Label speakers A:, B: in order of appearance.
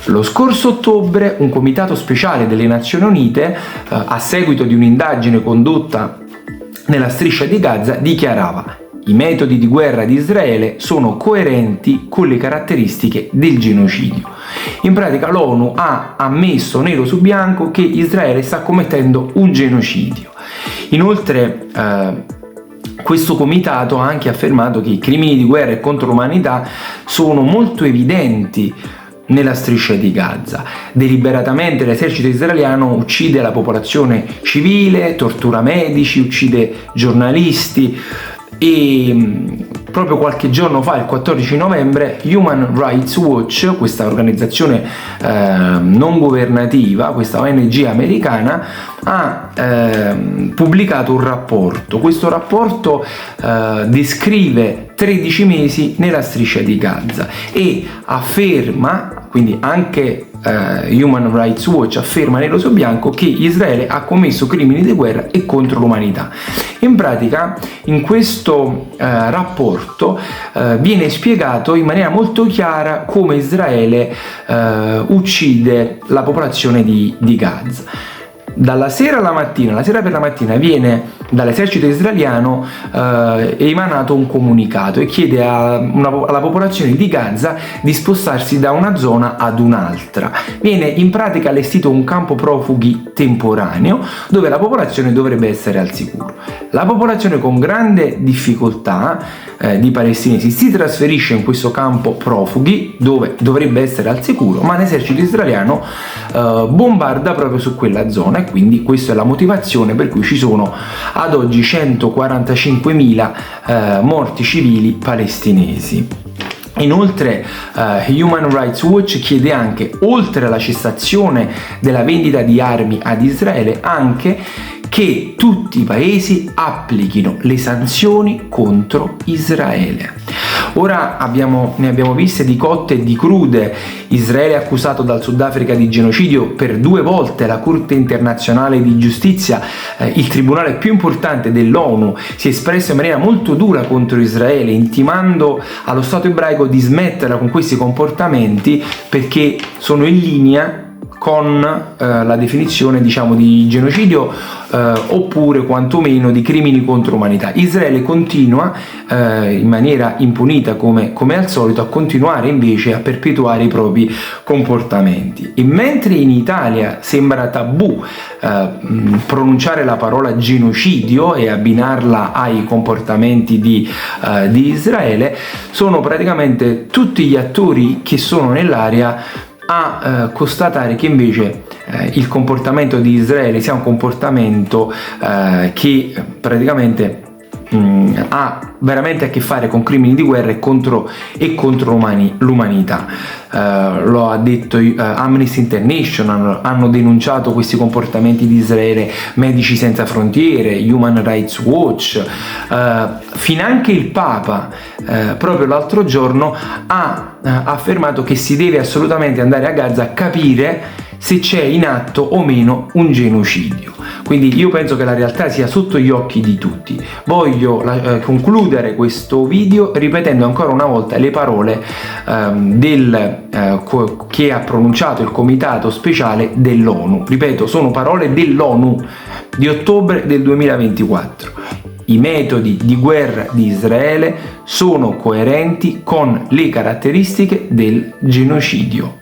A: Lo scorso ottobre un comitato speciale delle Nazioni Unite, a seguito di un'indagine condotta nella striscia di Gaza, dichiarava: i metodi di guerra di Israele sono coerenti con le caratteristiche del genocidio. In pratica l'ONU ha ammesso nero su bianco che Israele sta commettendo un genocidio. Inoltre questo comitato ha anche affermato che i crimini di guerra e contro l'umanità sono molto evidenti nella striscia di Gaza. Deliberatamente l'esercito israeliano uccide la popolazione civile, tortura medici, uccide giornalisti e proprio qualche giorno fa, il 14 novembre, Human Rights Watch, questa organizzazione non governativa, questa ONG americana, ha pubblicato un rapporto. Questo rapporto descrive 13 mesi nella striscia di Gaza e afferma, quindi anche Human Rights Watch afferma nero su bianco, che Israele ha commesso crimini di guerra e contro l'umanità. In pratica, in questo rapporto viene spiegato in maniera molto chiara come Israele uccide la popolazione di Gaza. Dalla sera alla mattina, la sera per la mattina, viene dall'esercito israeliano emanato un comunicato e chiede alla popolazione di Gaza di spostarsi da una zona ad un'altra. Viene in pratica allestito un campo profughi temporaneo dove la popolazione dovrebbe essere al sicuro. La popolazione, con grande difficoltà di palestinesi, si trasferisce in questo campo profughi dove dovrebbe essere al sicuro, ma l'esercito israeliano bombarda proprio su quella zona, e quindi questa è la motivazione per cui ci sono ad oggi 145.000 morti civili palestinesi. Inoltre Human Rights Watch chiede anche, oltre alla cessazione della vendita di armi ad Israele, anche che tutti i paesi applichino le sanzioni contro Israele. Ora ne abbiamo viste di cotte e di crude. Israele è accusato dal Sudafrica di genocidio per 2 volte. La Corte internazionale di giustizia, il tribunale più importante dell'ONU, si è espresso in maniera molto dura contro Israele, intimando allo Stato ebraico di smetterla con questi comportamenti perché sono in linea con la definizione, diciamo, di genocidio oppure quantomeno di crimini contro l'umanità. Israele continua in maniera impunita, come al solito, a continuare invece a perpetuare i propri comportamenti. E mentre in Italia sembra tabù pronunciare la parola genocidio e abbinarla ai comportamenti di Israele, sono praticamente tutti gli attori che sono nell'area a constatare che invece il comportamento di Israele sia un comportamento che praticamente ha veramente a che fare con crimini di guerra e contro l'umanità. Lo ha detto Amnesty International, hanno denunciato questi comportamenti di Israele Medici Senza Frontiere, Human Rights Watch, finanche il Papa proprio l'altro giorno ha affermato che si deve assolutamente andare a Gaza a capire se c'è in atto o meno un genocidio. Quindi io penso che la realtà sia sotto gli occhi di tutti. Voglio concludere questo video ripetendo ancora una volta le parole che ha pronunciato il comitato speciale dell'ONU. Ripeto, sono parole dell'ONU di ottobre del 2024. I metodi di guerra di Israele sono coerenti con le caratteristiche del genocidio.